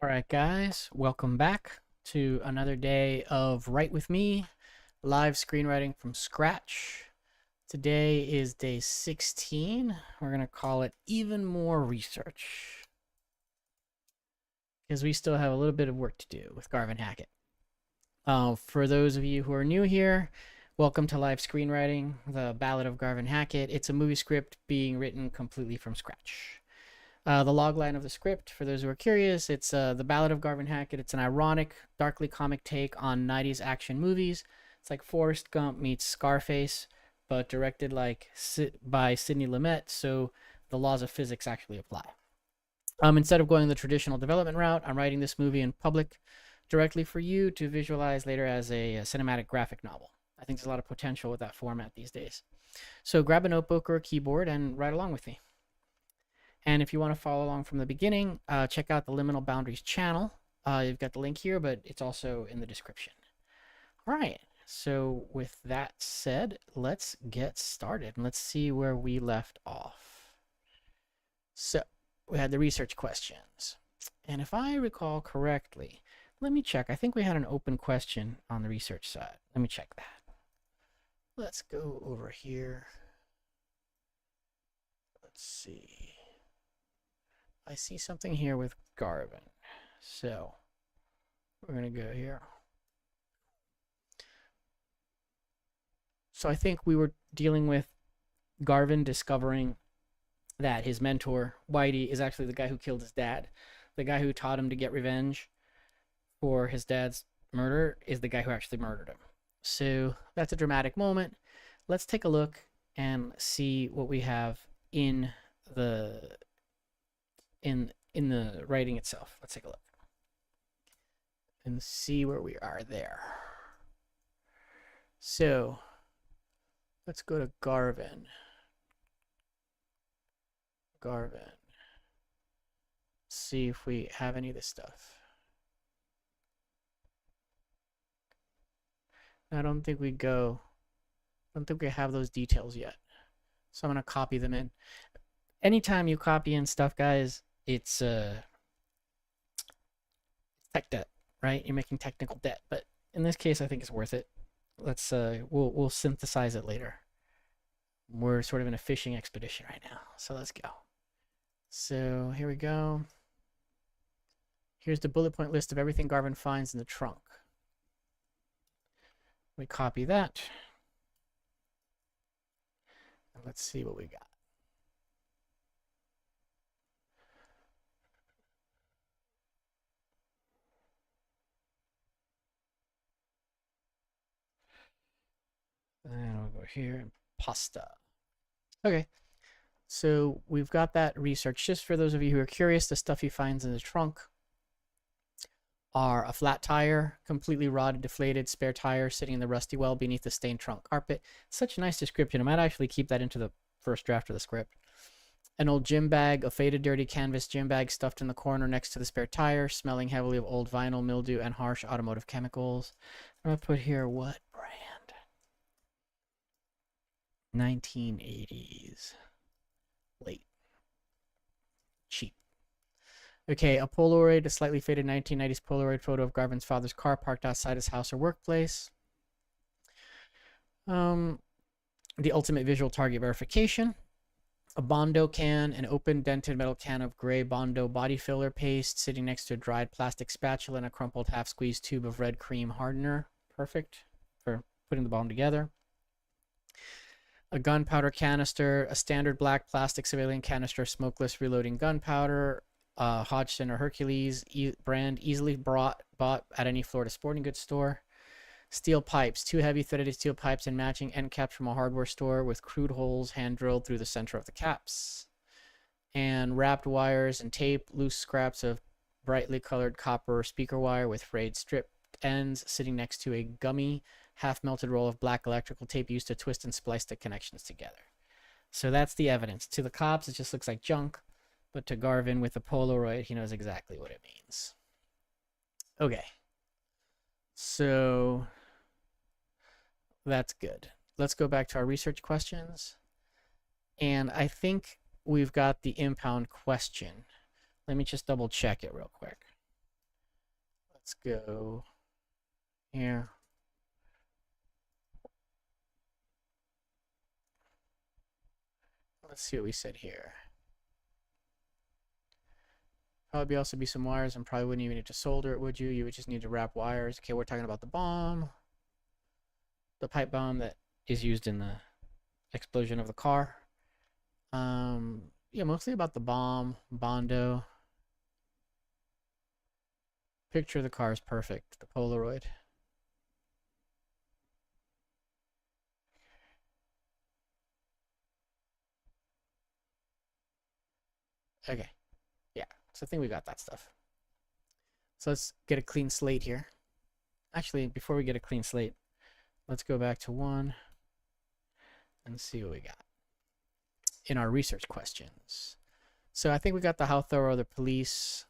All right, guys, welcome back to another day of Write With Me, live screenwriting from scratch. Today is day 16. We're going to call it Even More Research because we still have a little bit of work to do with Garvin Hackett. For those of you who are new here, welcome to live screenwriting, the Ballad of Garvin Hackett. It's a movie script being written completely from scratch. The logline of the script, for those who are curious, it's The Ballad of Garvin Hackett. It's an ironic, darkly comic take on 90s action movies. It's like Forrest Gump meets Scarface, but directed by Sidney Lumet, so the laws of physics actually apply. Instead of going the traditional development route, I'm writing this movie in public directly for you to visualize later as a cinematic graphic novel. I think there's a lot of potential with that format these days. So grab a notebook or a keyboard and write along with me. And if you want to follow along from the beginning, check out the Liminal Boundaries Channel. You've got the link here, but it's also in the description. All right, so with that said, let's get started and let's see where we left off. So we had the research questions. And if I recall correctly, let me check. I think we had an open question on the research side. Let me check that. Let's go over here. Let's see. I see something here with Garvin. So we're going to go here. So I think we were dealing with Garvin discovering that his mentor, Whitey, is actually the guy who killed his dad. The guy who taught him to get revenge for his dad's murder is the guy who actually murdered him. So that's a dramatic moment. Let's take a look and see what we have in the writing itself. Let's take a look and see where we are there. So let's go to Garvin. See if we have any of this stuff. I don't think we have those details yet. So I'm going to copy them in. Anytime you copy in stuff, guys, it's tech debt, right? You're making technical debt, but in this case, I think it's worth it. Let's we'll synthesize it later. We're sort of in a fishing expedition right now, so let's go. So here we go. Here's the bullet point list of everything Garvin finds in the trunk. We copy that. And let's see what we got. And we'll go here, pasta. Okay, so we've got that research. Just for those of you who are curious, the stuff he finds in the trunk are a flat tire, completely rotted, deflated spare tire sitting in the rusty well beneath the stained trunk carpet. Such a nice description. I might actually keep that into the first draft of the script. An old gym bag, a faded, dirty canvas gym bag stuffed in the corner next to the spare tire, smelling heavily of old vinyl, mildew, and harsh automotive chemicals. I'm going to put here, what brand? 1980s. Late. Cheap. Okay, a Polaroid, a slightly faded 1990s Polaroid photo of Garvin's father's car parked outside his house or workplace. The ultimate visual target verification. A Bondo can, an open dented metal can of gray Bondo body filler paste sitting next to a dried plastic spatula and a crumpled half-squeezed tube of red cream hardener. Perfect for putting the bomb together. A gunpowder canister, a standard black plastic civilian canister of smokeless reloading gunpowder, Hodgson or Hercules brand, easily bought at any Florida sporting goods store. Steel pipes, 2 heavy threaded steel pipes and matching end caps from a hardware store with crude holes hand drilled through the center of the caps. And wrapped wires and tape, loose scraps of brightly colored copper speaker wire with frayed stripped ends sitting next to a gummy, half-melted roll of black electrical tape used to twist and splice the connections together. So that's the evidence. To the cops, it just looks like junk, but to Garvin with the Polaroid, he knows exactly what it means. Okay. So that's good. Let's go back to our research questions. And I think we've got the impound question. Let me just double check it real quick. Let's go here. Let's see what we said here. Probably also be some wires, and probably wouldn't even need to solder it, would you? You would just need to wrap wires. Okay, we're talking about the bomb. The pipe bomb that is used in the explosion of the car. Yeah, mostly about the bomb, Bondo. Picture of the car is perfect, the Polaroid. Okay, yeah, so I think we got that stuff. So let's get a clean slate here. Actually, before we get a clean slate, let's go back to 1 and see what we got in our research questions. So I think we got the how thorough the police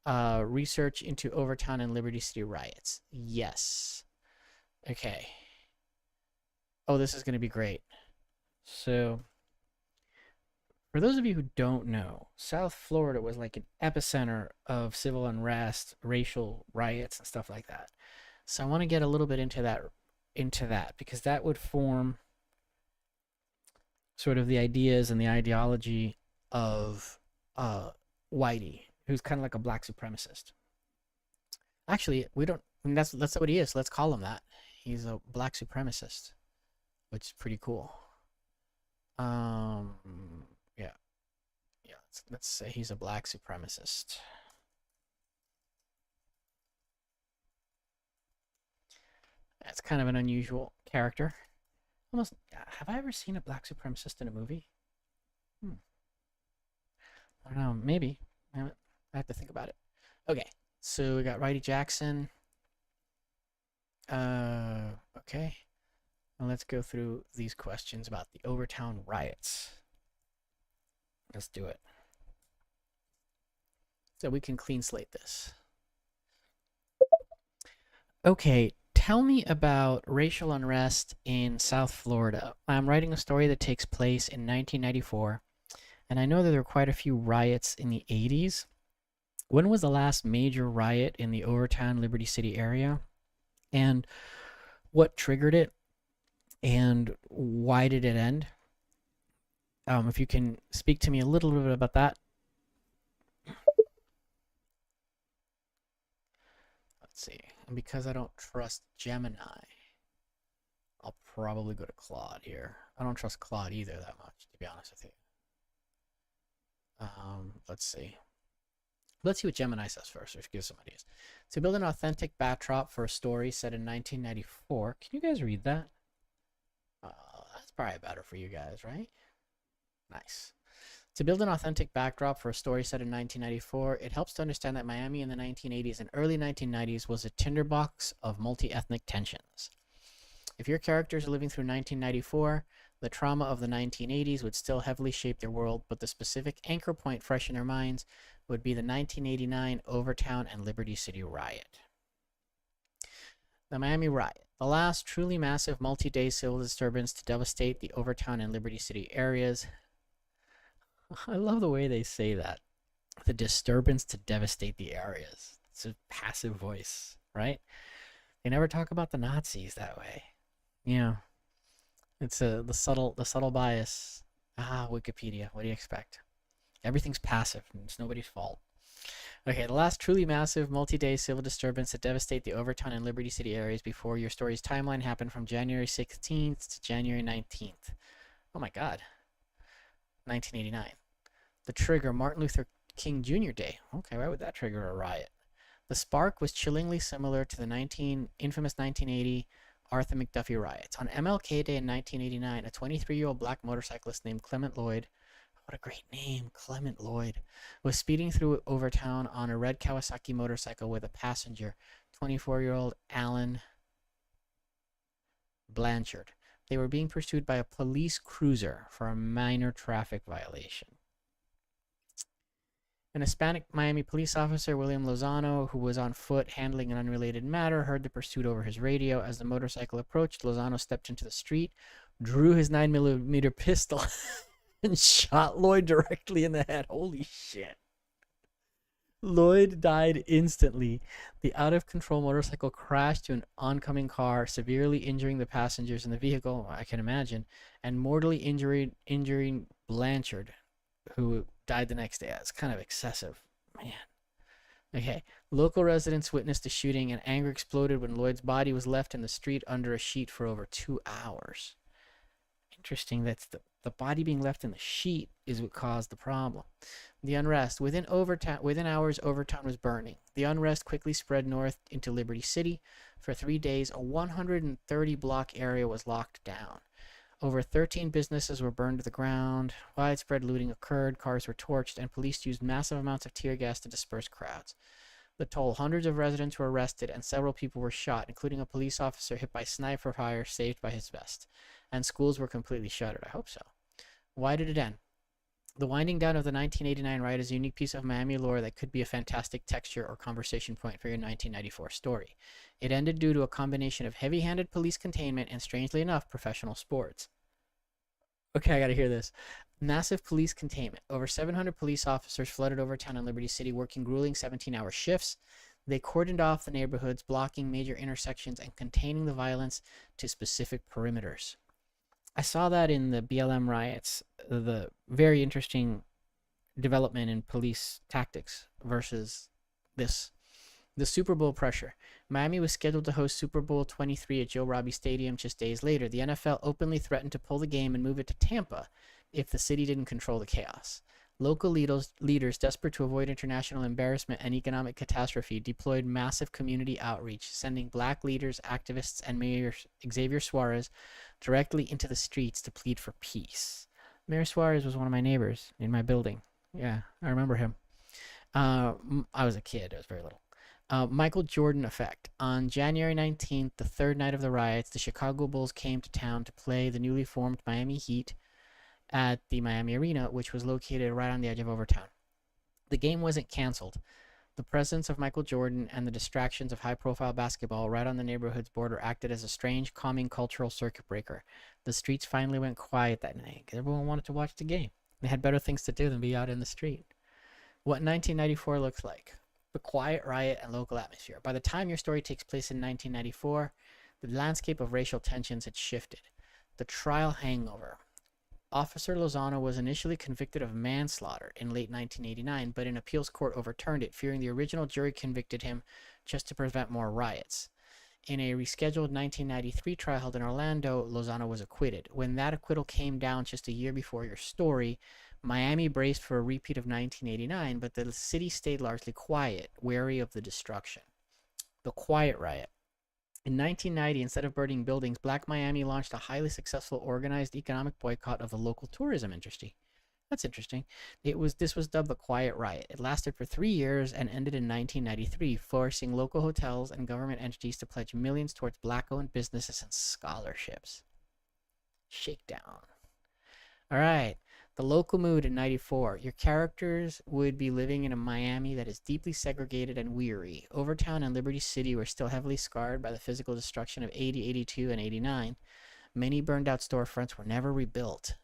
research into Overtown and Liberty City riots. Yes. Okay. Oh, this is going to be great. So for those of you who don't know, South Florida was like an epicenter of civil unrest, racial riots, and stuff like that. So I want to get a little bit into that because that would form sort of the ideas and the ideology of Whitey, who's kind of like a black supremacist. Actually, we don't. I mean, that's what he is. Let's call him that. He's a black supremacist, which is pretty cool. Yeah. Let's say he's a black supremacist. That's kind of an unusual character. Almost. Have I ever seen a black supremacist in a movie? I don't know. Maybe. I have to think about it. Okay. So we got Whitey Jackson. Okay. And let's go through these questions about the Overtown riots. Let's do it. So we can clean slate this. Okay, tell me about racial unrest in South Florida. I'm writing a story that takes place in 1994, and I know that there were quite a few riots in the 80s. When was the last major riot in the Overtown, Liberty City area? And what triggered it? And why did it end? If you can speak to me a little bit about that. Let's see. And because I don't trust Gemini, I'll probably go to Claude here. I don't trust Claude either that much, to be honest with you. Let's see. Let's see what Gemini says first, or give some ideas. To build an authentic backdrop for a story set in 1994. Can you guys read that? That's probably better for you guys, right? Nice. To build an authentic backdrop for a story set in 1994, it helps to understand that Miami in the 1980s and early 1990s was a tinderbox of multi-ethnic tensions. If your characters are living through 1994, the trauma of the 1980s would still heavily shape their world, but the specific anchor point fresh in their minds would be the 1989 Overtown and Liberty City riot. The Miami riot, the last truly massive multi-day civil disturbance to devastate the Overtown and Liberty City areas. I love the way they say that. The disturbance to devastate the areas. It's a passive voice, right? They never talk about the Nazis that way. Yeah. It's the subtle bias. Wikipedia. What do you expect? Everything's passive. It's nobody's fault. Okay, the last truly massive multi-day civil disturbance to devastate the Overtown and Liberty City areas before your story's timeline happened from January 16th to January 19th. Oh my God. 1989. The trigger, Martin Luther King Jr. Day. Okay, why would that trigger a riot? The spark was chillingly similar to the infamous 1980 Arthur McDuffie riots. On MLK Day in 1989, a 23-year-old black motorcyclist named Clement Lloyd, what a great name, Clement Lloyd, was speeding through Overtown on a red Kawasaki motorcycle with a passenger, 24-year-old Alan Blanchard. They were being pursued by a police cruiser for a minor traffic violation. An Hispanic Miami police officer, William Lozano, who was on foot handling an unrelated matter, heard the pursuit over his radio. As the motorcycle approached, Lozano stepped into the street, drew his 9mm pistol, and shot Lloyd directly in the head. Holy shit. Lloyd died instantly. The out of control motorcycle crashed to an oncoming car, severely injuring the passengers in the vehicle, I can imagine, and mortally injuring Blanchard, who died the next day. That's kind of excessive. Man. Okay. Local residents witnessed the shooting, and anger exploded when Lloyd's body was left in the street under a sheet for over 2 hours. Interesting. That's the body being left in the sheet is what caused the problem. The unrest. Within hours, Overtown was burning. The unrest quickly spread north into Liberty City. For 3 days, a 130-block area was locked down. Over 13 businesses were burned to the ground. Widespread looting occurred, cars were torched, and police used massive amounts of tear gas to disperse crowds. The toll: hundreds of residents were arrested, and several people were shot, including a police officer hit by sniper fire saved by his vest. And schools were completely shuttered. I hope so. Why did it end? The winding down of the 1989 riot is a unique piece of Miami lore that could be a fantastic texture or conversation point for your 1994 story. It ended due to a combination of heavy-handed police containment and, strangely enough, professional sports. Okay, I gotta hear this. Massive police containment. Over 700 police officers flooded Overtown and Liberty City, working grueling 17-hour shifts. They cordoned off the neighborhoods, blocking major intersections and containing the violence to specific perimeters. I saw that in the BLM riots, the very interesting development in police tactics versus this. The Super Bowl pressure. Miami was scheduled to host Super Bowl 23 at Joe Robbie Stadium just days later. The NFL openly threatened to pull the game and move it to Tampa if the city didn't control the chaos. Local leaders, desperate to avoid international embarrassment and economic catastrophe, deployed massive community outreach, sending black leaders, activists, and Mayor Xavier Suarez directly into the streets to plead for peace. Mayor Suarez was one of my neighbors in my building. Yeah, I remember him. I was a kid. I was very little. Michael Jordan effect. On January 19th, the third night of the riots, the Chicago Bulls came to town to play the newly formed Miami Heat at the Miami Arena, which was located right on the edge of Overtown. The game wasn't canceled. The presence of Michael Jordan and the distractions of high-profile basketball right on the neighborhood's border acted as a strange, calming cultural circuit breaker. The streets finally went quiet that night because everyone wanted to watch the game. They had better things to do than be out in the street. What 1994 looks like. The quiet riot and local atmosphere. By the time your story takes place in 1994, the landscape of racial tensions had shifted. The trial hangover. Officer Lozano was initially convicted of manslaughter in late 1989, but an appeals court overturned it, fearing the original jury convicted him just to prevent more riots. In a rescheduled 1993 trial held in Orlando, Lozano was acquitted. When that acquittal came down just a year before your story, Miami braced for a repeat of 1989, but the city stayed largely quiet, wary of the destruction. The Quiet Riot. In 1990, instead of burning buildings, Black Miami launched a highly successful organized economic boycott of the local tourism industry. That's interesting. This was dubbed the Quiet Riot. It lasted for 3 years and ended in 1993, forcing local hotels and government entities to pledge millions towards Black-owned businesses and scholarships. Shakedown. All right. The local mood in 94. Your characters would be living in a Miami that is deeply segregated and weary. Overtown and Liberty City were still heavily scarred by the physical destruction of 80, 82, and 89. Many burned out storefronts were never rebuilt.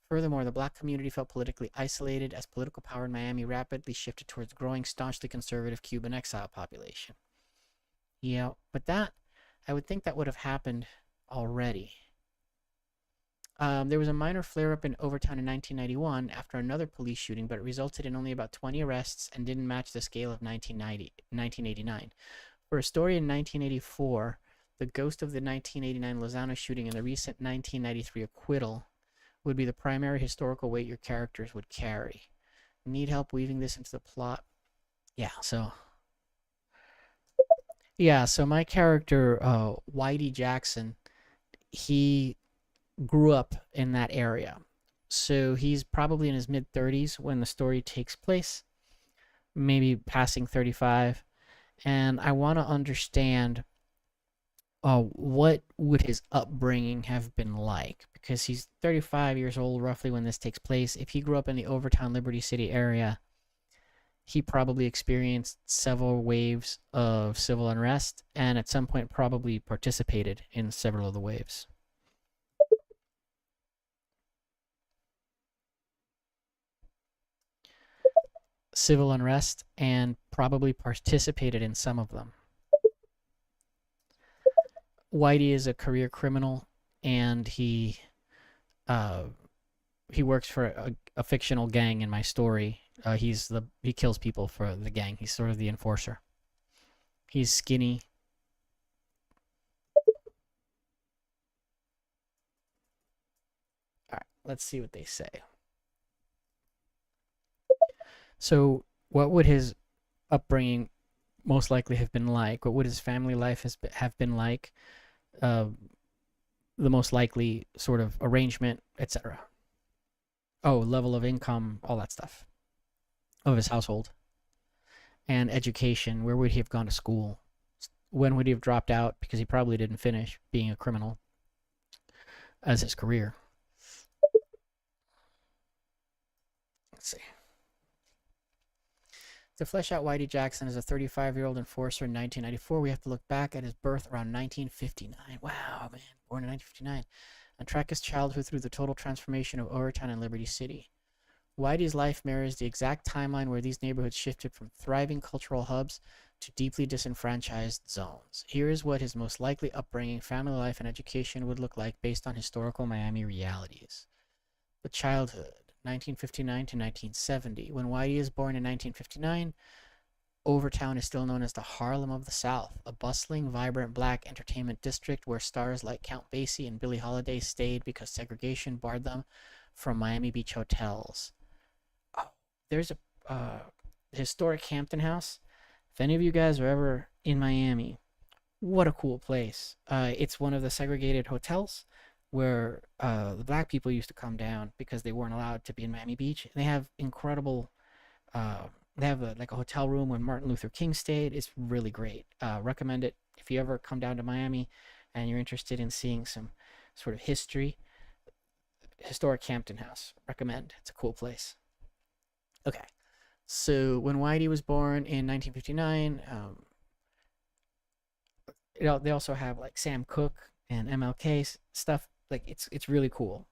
Furthermore, the black community felt politically isolated as political power in Miami rapidly shifted towards growing staunchly conservative Cuban exile population. Yeah, but I would think that would have happened already. There was a minor flare-up in Overtown in 1991 after another police shooting, but it resulted in only about 20 arrests and didn't match the scale of 1989. For a story in 1984, the ghost of the 1989 Lozano shooting and the recent 1993 acquittal would be the primary historical weight your characters would carry. Need help weaving this into the plot? So my character, Whitey Jackson, he grew up in that area. So he's probably in his mid-30s when the story takes place, maybe passing 35. And I want to understand what would his upbringing have been like, because he's 35 years old roughly when this takes place. If he grew up in the Overtown Liberty City area, he probably experienced several waves of civil unrest and at some point probably participated in several of the waves. civil unrest and probably participated in some of them. Whitey is a career criminal, and uh, he works for a fictional gang in my story. He kills people for the gang. He's sort of the enforcer. He's skinny. All right, let's see what they say. So, what would his upbringing most likely have been like? What would his family life have been like? Uh, the most likely sort of arrangement, etc. Oh, level of income, all that stuff of his household, and education. Where would he have gone to school? When would he have dropped out because he probably didn't finish being a criminal as his career? Let's see. To flesh out Whitey Jackson as a 35-year-old enforcer in 1994, we have to look back at his birth around 1959. Wow, man, born in 1959. And track his childhood through the total transformation of Overtown and Liberty City. Whitey's life mirrors the exact timeline where these neighborhoods shifted from thriving cultural hubs to deeply disenfranchised zones. Here is what his most likely upbringing, family life, and education would look like based on historical Miami realities. The childhood, 1959 to 1970. When Whitey is born in 1959, Overtown is still known as the Harlem of the South, a bustling, vibrant black entertainment district where stars like Count Basie and Billie Holiday stayed because segregation barred them from Miami Beach hotels. Oh, there's a historic Hampton House. If any of you guys are ever in Miami, what a cool place. It's one of the segregated hotels where the black people used to come down because they weren't allowed to be in Miami Beach. They have incredible they have like a hotel room when Martin Luther King stayed. It's really great. Recommend it if you ever come down to Miami and you're interested in seeing some sort of history. Historic Hampton House. Recommend. It's a cool place. Okay. So when Whitey was born in 1959, they also have like Sam Cooke and MLK stuff. Like it's really cool.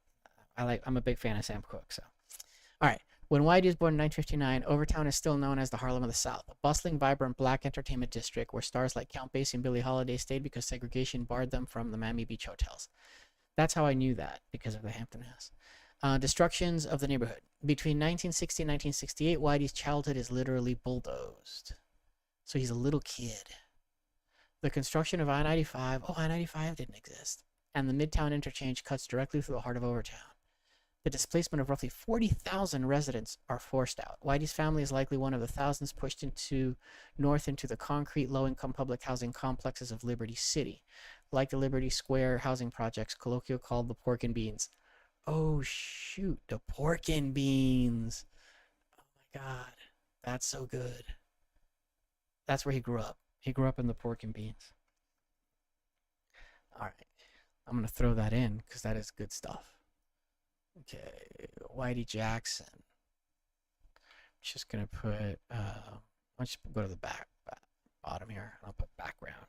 I'm a big fan of Sam Cooke. So, all right. When Whitey was born in 1959, Overtown is still known as the Harlem of the South, a bustling, vibrant black entertainment district where stars like Count Basie and Billie Holiday stayed because segregation barred them from the Miami Beach hotels. That's how I knew that, because of the Hampton House. Destructions of the neighborhood. Between 1960 and 1968, Whitey's childhood is literally bulldozed. So he's a little kid. The construction of I-95, I-95 didn't exist, and the Midtown interchange cuts directly through the heart of Overtown. The displacement of roughly 40,000 residents are forced out. Whitey's family is likely one of the thousands pushed north into the concrete, low-income public housing complexes of Liberty City, like the Liberty Square housing projects, colloquially called the Pork and Beans. Oh, shoot, the Pork and Beans. Oh, my God. That's so good. That's where he grew up. He grew up in the Pork and Beans. All right. I'm going to throw that in because that is good stuff. Okay, Whitey Jackson. Just gonna put. Let's go to the bottom here. I'll put background.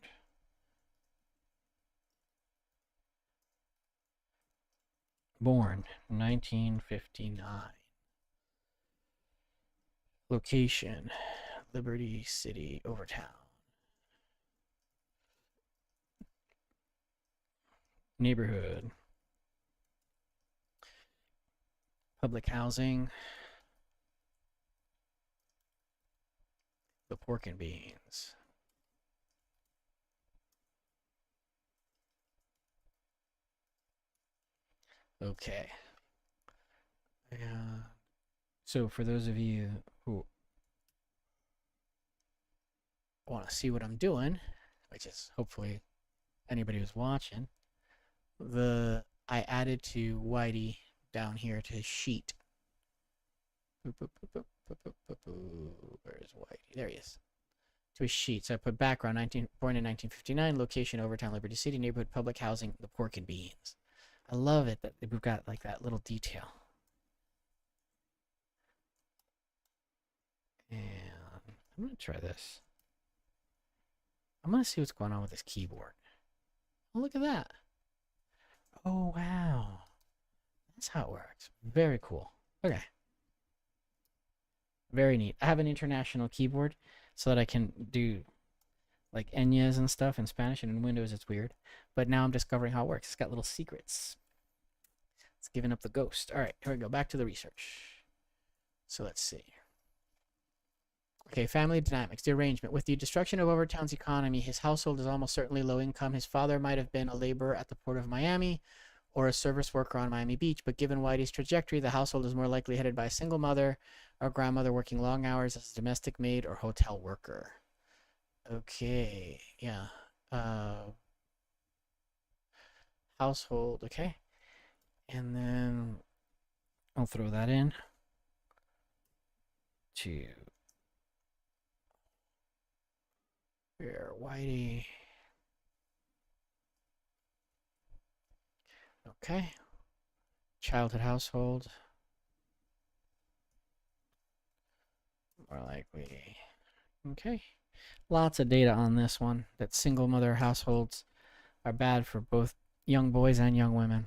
Born 1959. Location: Liberty City, Overtown. Neighborhood: public housing, the Pork and Beans. Okay. So for those of you who want to see what I'm doing, which is hopefully anybody who's watching, I added to Whitey down here to his sheet. Where's Whitey? There he is. To his sheet. So I put background, born in 1959, location Overtown, Liberty City, neighborhood, public housing, the Pork and Beans. I love it that we've got like that little detail. And I'm going to try this. I'm going to see what's going on with this keyboard. Oh, look at that. Oh, wow. That's how it works. Very cool. Okay. Very neat. I have an international keyboard so that I can do like Enyas and stuff in Spanish, and in Windows it's weird. But now I'm discovering how it works. It's got little secrets. It's giving up the ghost. All right, here we go. Back to the research. So let's see. Okay, family dynamics, the arrangement. With the destruction of Overtown's economy, his household is almost certainly low income. His father might have been a laborer at the port of Miami or a service worker on Miami Beach, but given Whitey's trajectory, the household is more likely headed by a single mother or grandmother working long hours as a domestic maid or hotel worker. Okay, yeah. Household, okay. And then I'll throw that in to where Whitey. Okay. Childhood household. More likely. Okay. Lots of data on this one that single mother households are bad for both young boys and young women.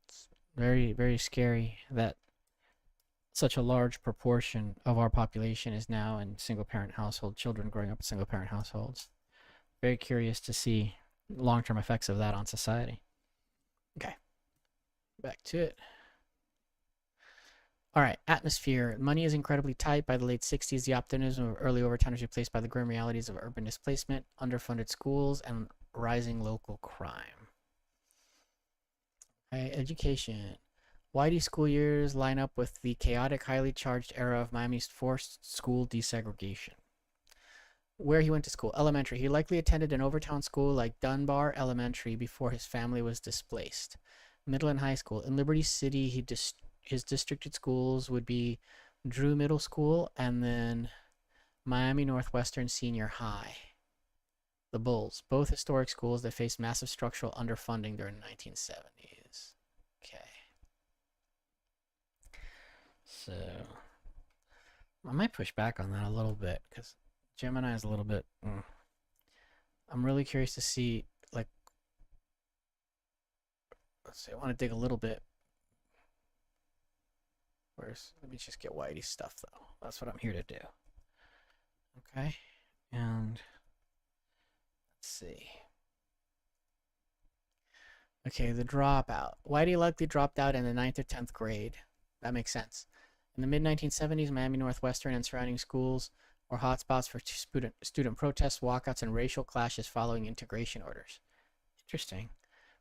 It's very, very scary that such a large proportion of our population is now in single parent household, children growing up in single parent households. Very curious to see long term effects of that on society. Okay. Back to it. All right, atmosphere. Money is incredibly tight. By the late 60s, the optimism of early Overtown is replaced by the grim realities of urban displacement, underfunded schools, and rising local crime. Okay, education. Whitey's school years line up with the chaotic, highly charged era of Miami's forced school desegregation. Where he went to school. Elementary. He likely attended an Overtown school like Dunbar Elementary before his family was displaced. Middle and high school. In Liberty City, his districted schools would be Drew Middle School and then Miami Northwestern Senior High. The Bulls, both historic schools that faced massive structural underfunding during the 1970s. Okay. So I might push back on that a little bit because Gemini is a little bit. I'm really curious to see, like, let's see, I want to dig a little bit. Let me just get Whitey's stuff, though. That's what I'm here to do. Okay. And let's see. Okay, the dropout. Whitey likely dropped out in the 9th or 10th grade. That makes sense. In the mid-1970s, Miami Northwestern and surrounding schools were hotspots for student protests, walkouts, and racial clashes following integration orders. Interesting.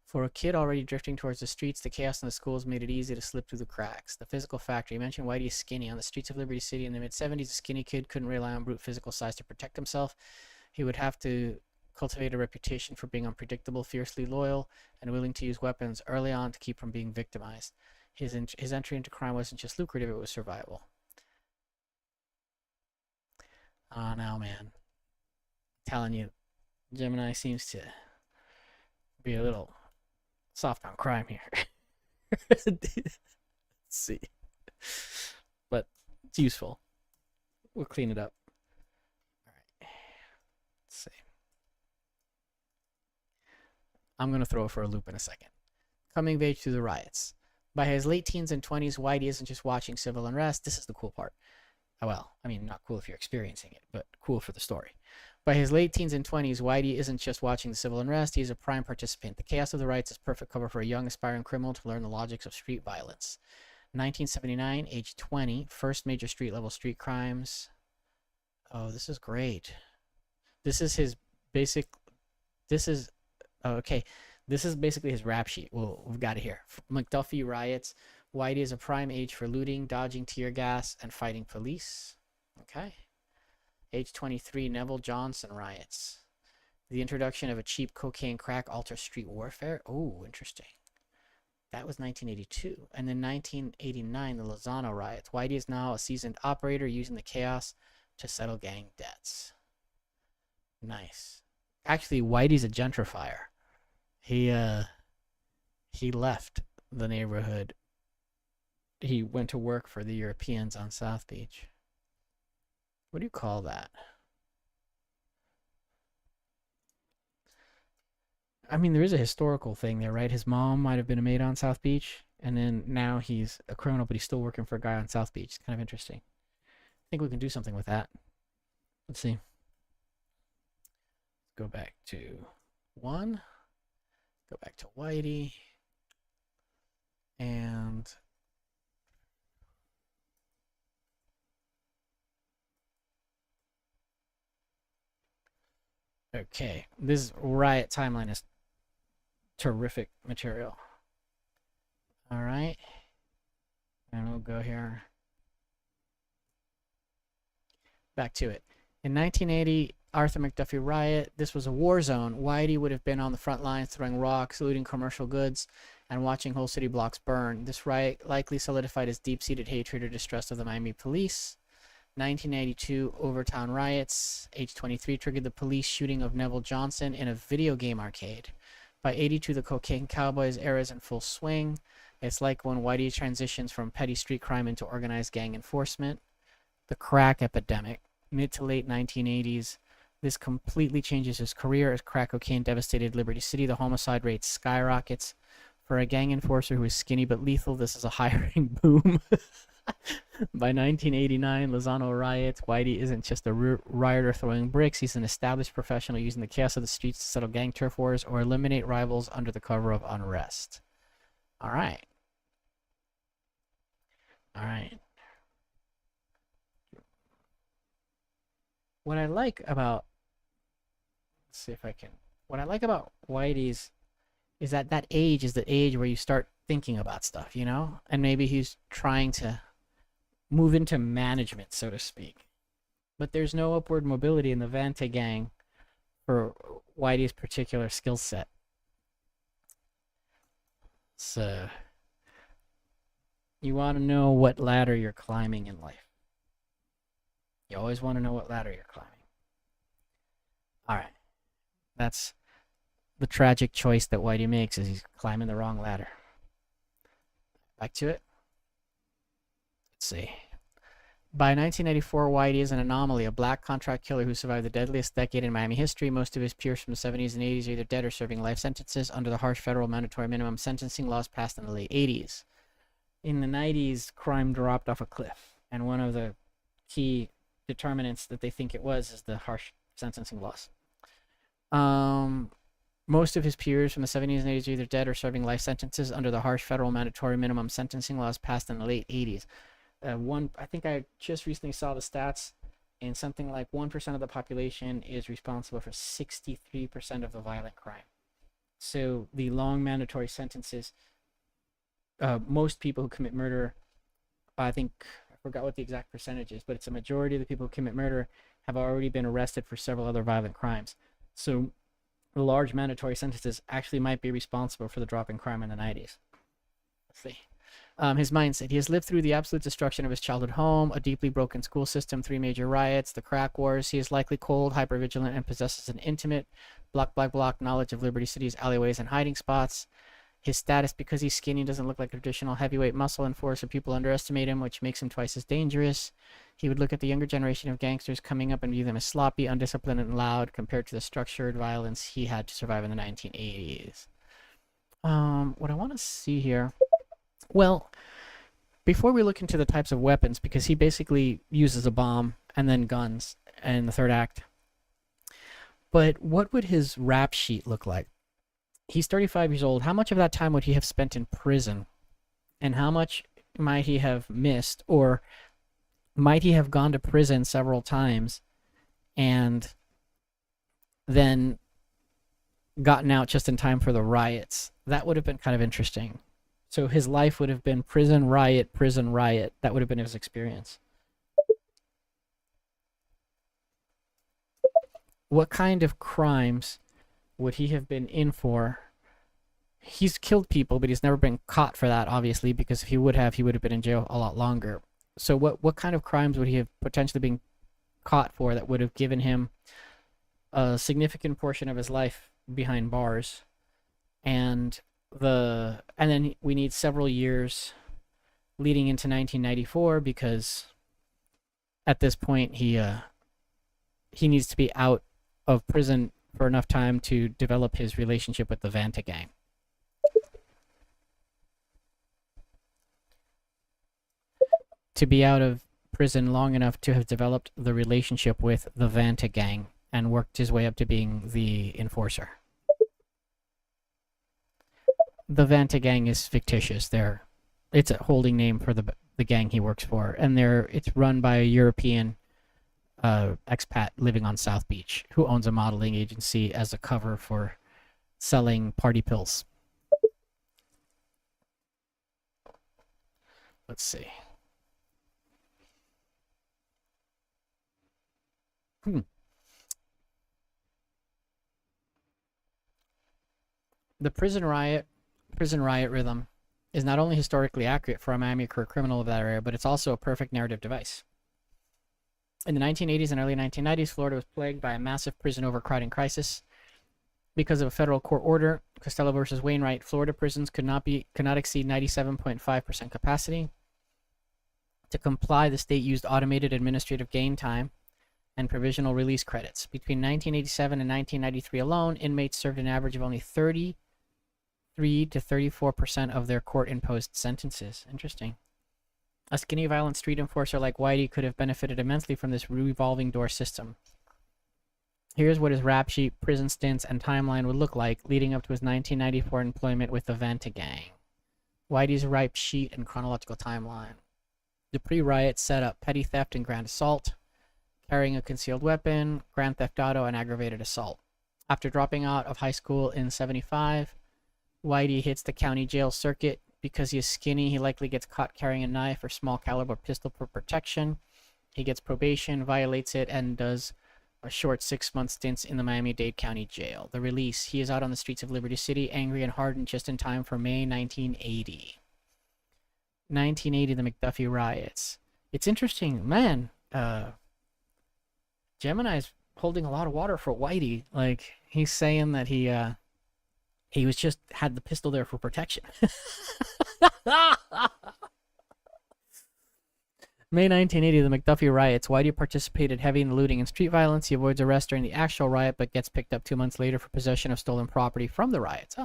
For a kid already drifting towards the streets, the chaos in the schools made it easy to slip through the cracks. The physical factor. You mentioned Whitey is skinny. On the streets of Liberty City in the mid-70s, a skinny kid couldn't rely on brute physical size to protect himself. He would have to cultivate a reputation for being unpredictable, fiercely loyal, and willing to use weapons early on to keep from being victimized. His entry into crime wasn't just lucrative, it was survival. Oh, no, man. I'm telling you, Gemini seems to be a little soft on crime here. Let's see. But it's useful. We'll clean it up. All right. Let's see. I'm going to throw it for a loop in a second. Coming of age through the riots. By his late teens and 20s, Whitey isn't just watching civil unrest. This is the cool part. Well, I mean, not cool if you're experiencing it, but cool for the story. By his late teens and 20s, Whitey isn't just watching the civil unrest, he's a prime participant. The chaos of the riots is perfect cover for a young aspiring criminal to learn the logics of street violence. 1979, age 20, first major street-level street crimes. Oh, this is great. This is his basic... This is... Oh, okay. This is basically his rap sheet. Well, we've got it here. McDuffie riots. Whitey is a prime age for looting, dodging tear gas, and fighting police. Okay. Age 23, Neville Johnson riots. The introduction of a cheap cocaine crack alters street warfare. Oh, interesting. That was 1982. And then 1989, the Lozano riots. Whitey is now a seasoned operator using the chaos to settle gang debts. Nice. Actually, Whitey's a gentrifier. He left the neighborhood. He went to work for the Europeans on South Beach. What do you call that? I mean, there is a historical thing there, right? His mom might have been a maid on South Beach, and then now he's a criminal, but he's still working for a guy on South Beach. It's kind of interesting. think we can do something with that. Let's see. Go back to 1. Go back to Whitey. And okay, this riot timeline is terrific material. All right, and we'll go here. Back to it. In 1980, Arthur McDuffie riot. This was a war zone. Whitey would have been on the front lines throwing rocks, looting commercial goods, and watching whole city blocks burn. This riot likely solidified his deep-seated hatred or distrust of the Miami police. 1982 Overtown riots. Age 23 triggered the police shooting of Neville Johnson in a video game arcade. By 82, the Cocaine Cowboys era is in full swing. It's like when Whitey transitions from petty street crime into organized gang enforcement. The crack epidemic. Mid to late 1980s. This completely changes his career as crack cocaine devastated Liberty City. The homicide rate skyrockets. For a gang enforcer who is skinny but lethal, this is a hiring boom. By 1989, Lozano riots. Whitey isn't just a rioter throwing bricks. He's an established professional using the chaos of the streets to settle gang turf wars or eliminate rivals under the cover of unrest. All right. All right. What I like about, let's see if I can, what I like about Whitey's is that that age is the age where you start thinking about stuff, you know? And maybe he's trying to move into management, so to speak. But there's no upward mobility in the Vante gang for Whitey's particular skill set. So, you want to know what ladder you're climbing in life. You always want to know what ladder you're climbing. All right. That's the tragic choice that Whitey makes, is he's climbing the wrong ladder. Back to it. Let's see. By 1994, Whitey is an anomaly, a black contract killer who survived the deadliest decade in Miami history. Most of his peers from the 70s and 80s are either dead or serving life sentences under the harsh federal mandatory minimum sentencing laws passed in the late 80s. In the 90s, crime dropped off a cliff, and one of the key determinants that they think it was is the harsh sentencing laws. Most of his peers from the 70s and 80s are either dead or serving life sentences under the harsh federal mandatory minimum sentencing laws passed in the late 80s. I think I just recently saw the stats, and something like 1% of the population is responsible for 63% of the violent crime. So the long mandatory sentences, most people who commit murder, I forgot what the exact percentage is, but it's a majority of the people who commit murder have already been arrested for several other violent crimes. So the large mandatory sentences actually might be responsible for the drop in crime in the 90s. Let's see. His mindset. He has lived through the absolute destruction of his childhood home, a deeply broken school system, 3 major riots, the crack wars. He is likely cold, hypervigilant, and possesses an intimate, block by block knowledge of Liberty City's alleyways and hiding spots. His status, because he's skinny, doesn't look like a traditional heavyweight muscle enforcer. People underestimate him, which makes him twice as dangerous. He would look at the younger generation of gangsters coming up and view them as sloppy, undisciplined, and loud compared to the structured violence he had to survive in the 1980s. What I want to see here... Well, before we look into the types of weapons, because he basically uses a bomb and then guns in the third act. But what would his rap sheet look like? He's 35 years old. How much of that time would he have spent in prison? And how much might he have missed? Or might he have gone to prison several times and then gotten out just in time for the riots? That would have been kind of interesting. So his life would have been prison, riot, prison, riot. That would have been his experience. What kind of crimes would he have been in for? He's killed people, but he's never been caught for that, obviously, because if he would have been in jail a lot longer. So what kind of crimes would he have potentially been caught for that would have given him a significant portion of his life behind bars? And then we need several years leading into 1994, because at this point he needs to be out of prison for enough time to develop his relationship with the Vanta gang. To be out of prison long enough to have developed the relationship with the Vanta gang and worked his way up to being the enforcer. The Vanta gang is fictitious. It's a holding name for the gang he works for, and it's run by a European expat living on South Beach who owns a modeling agency as a cover for selling party pills. Let's see. The prison riot rhythm is not only historically accurate for a Miami career criminal of that era, but it's also a perfect narrative device. In the 1980s and early 1990s, Florida was plagued by a massive prison overcrowding crisis. Because of a federal court order, Costello versus Wainwright, Florida prisons could not exceed 97.5% capacity. To comply, the state used automated administrative gain time and provisional release credits. Between 1987 and 1993 alone, inmates served an average of only 33 to 34% of their court-imposed sentences. Interesting. A skinny, violent street enforcer like Whitey could have benefited immensely from this revolving door system. Here's what his rap sheet, prison stints, and timeline would look like leading up to his 1994 employment with the Vanta gang. Whitey's ripe sheet and chronological timeline. The pre-riot set up petty theft and grand assault, carrying a concealed weapon, grand theft auto, and aggravated assault. After dropping out of high school in 75, Whitey hits the county jail circuit. Because he is skinny, he likely gets caught carrying a knife or small caliber pistol for protection. He gets probation, violates it, and does a short 6-month stint in the Miami-Dade County Jail. The release: he is out on the streets of Liberty City, angry and hardened, just in time for May 1980. 1980, the McDuffie riots. It's interesting, man. Gemini's holding a lot of water for Whitey. Like, he's saying that he was just had the pistol there for protection. May 1980, the McDuffie riots. Whitey participated heavy in the looting and street violence. He avoids arrest during the actual riot, but gets picked up 2 months later for possession of stolen property from the riots.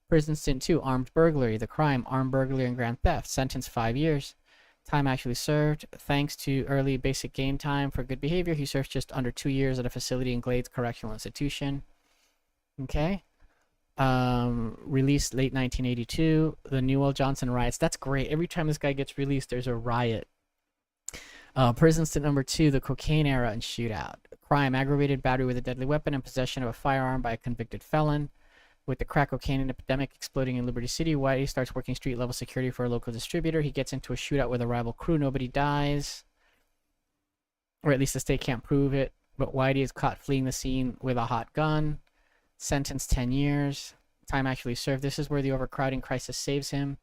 Prison stint 2, armed burglary. The crime: armed burglary and grand theft. Sentence 5 years. Time actually served: thanks to early basic game time for good behavior, he served just under 2 years at a facility in Glades Correctional Institution. Okay. Released late 1982. The Newell Johnson riots. That's great. Every time this guy gets released, there's a riot. Prison stint number 2, the cocaine era and shootout. Crime: aggravated battery with a deadly weapon and possession of a firearm by a convicted felon. With the crack cocaine epidemic exploding in Liberty City, Whitey starts working street-level security for a local distributor. He gets into a shootout with a rival crew. Nobody dies. Or at least the state can't prove it. But Whitey is caught fleeing the scene with a hot gun. Sentenced 10 years. Time actually served. This is where the overcrowding crisis saves him.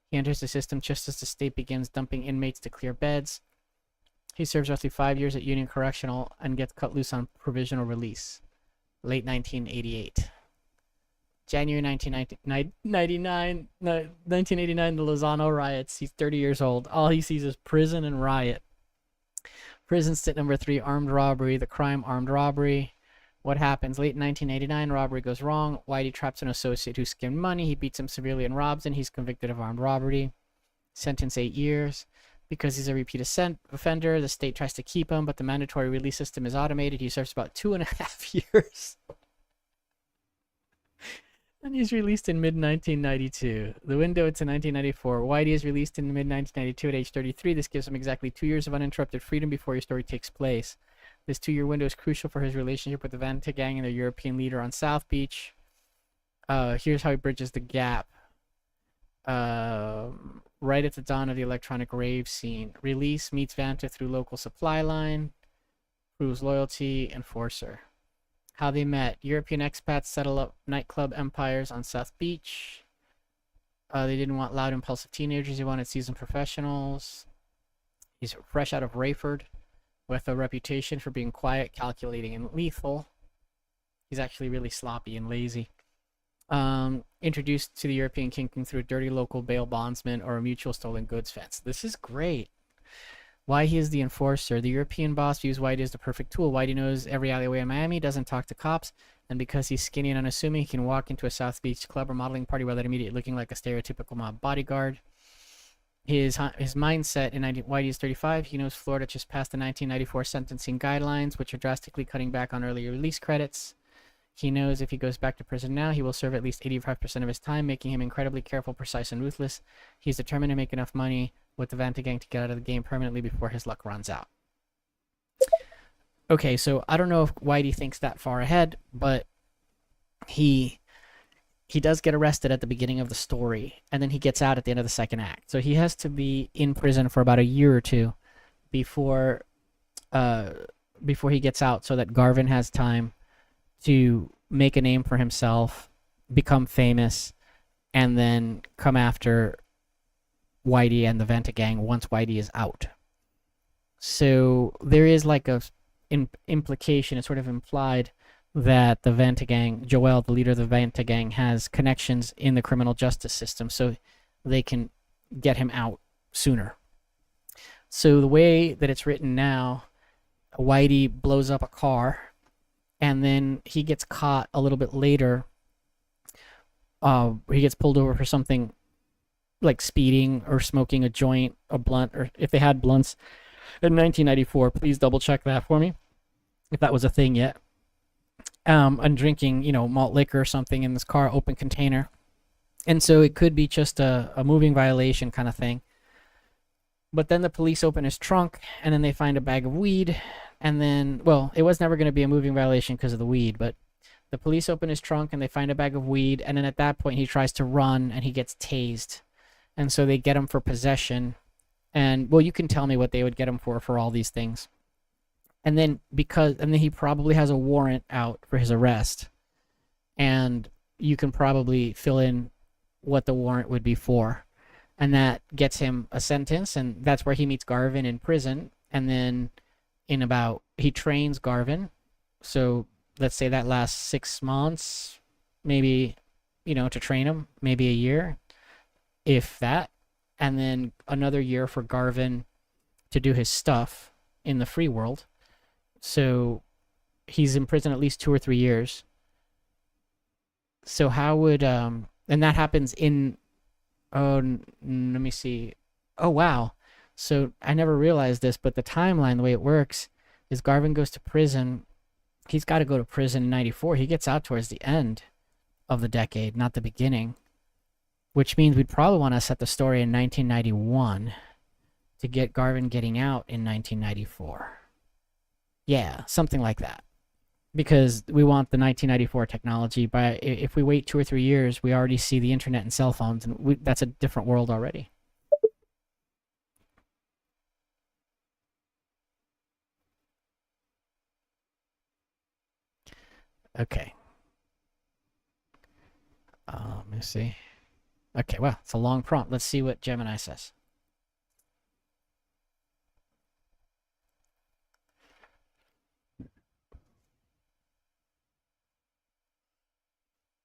He enters the system just as the state begins dumping inmates to clear beds. He serves roughly 5 years at Union Correctional and gets cut loose on provisional release. Late 1988. January 1989, the Lozano riots. He's 30 years old. All he sees is prison and riot. Prison stint number 3, armed robbery. The crime: armed robbery. What happens? Late 1989, robbery goes wrong. Whitey traps an associate who skimmed money. He beats him severely and robs him. He's convicted of armed robbery. Sentence 8 years. Because he's a repeat offender, the state tries to keep him, but the mandatory release system is automated. He serves about 2.5 years. And he's released in mid-1992. The window into 1994. Whitey is released in mid-1992 at age 33. This gives him exactly 2 years of uninterrupted freedom before his story takes place. This 2-year window is crucial for his relationship with the Vanta gang and their European leader on South Beach. Here's how he bridges the gap. Right at the dawn of the electronic rave scene. Release: meets Vanta through local supply line. Proves loyalty. Enforcer. How they met. European expats settle up nightclub empires on South Beach. They didn't want loud, impulsive teenagers. They wanted seasoned professionals. He's fresh out of Rayford with a reputation for being quiet, calculating, and lethal. He's actually really sloppy and lazy. Introduced to the European kingpin through a dirty local bail bondsman or a mutual stolen goods fence. This is great. Why he is the enforcer. The European boss views Whitey as the perfect tool. Whitey knows every alleyway in Miami, doesn't talk to cops, and because he's skinny and unassuming, he can walk into a South Beach club or modeling party without immediately looking like a stereotypical mob bodyguard. his mindset in Whitey is 35. He knows Florida just passed the 1994 sentencing guidelines, which are drastically cutting back on early release credits. He knows if he goes back to prison now, he will serve at least 85% of his time, making him incredibly careful, precise, and ruthless. He's determined to make enough money with the Vanta gang to get out of the game permanently before his luck runs out. Okay, so I don't know if Whitey thinks that far ahead, but he does get arrested at the beginning of the story, and then he gets out at the end of the second act. So he has to be in prison for about a year or two before he gets out, so that Garvin has time to make a name for himself, become famous, and then come after Whitey and the Vanta gang once Whitey is out. So there is like a implication, it's sort of implied, that the Vanta gang, Joel, the leader of the Vanta gang, has connections in the criminal justice system, so they can get him out sooner. So the way that it's written now, Whitey blows up a car, and then he gets caught a little bit later. He gets pulled over for something like speeding or smoking a joint, a blunt, or if they had blunts in 1994. Please double check that for me, if that was a thing yet. And drinking, malt liquor or something in this car, open container. And so it could be just a moving violation kind of thing. But then the police open his trunk, and then they find a bag of weed. And then, well, it was never going to be a moving violation because of the weed, but the police open his trunk and they find a bag of weed. And then at that point, he tries to run and he gets tased. And so they get him for possession. And, well, you can tell me what they would get him for all these things. And then he probably has a warrant out for his arrest. And you can probably fill in what the warrant would be for. And that gets him a sentence, and that's where he meets Garvin in prison. And then he trains Garvin. So let's say that lasts 6 months, maybe, to train him, maybe a year, if that. And then another year for Garvin to do his stuff in the free world. So he's in prison at least 2 or 3 years. So how would, and that happens let me see. Oh, wow. So I never realized this, but the timeline, the way it works, is Garvin goes to prison. He's got to go to prison in 94. He gets out towards the end of the decade, not the beginning, which means we'd probably want to set the story in 1991 to get Garvin getting out in 1994. Yeah, something like that. Because we want the 1994 technology. But if we wait 2 or 3 years, we already see the internet and cell phones, and that's a different world already. Okay. Let me see. Okay, well, it's a long prompt. Let's see what Gemini says.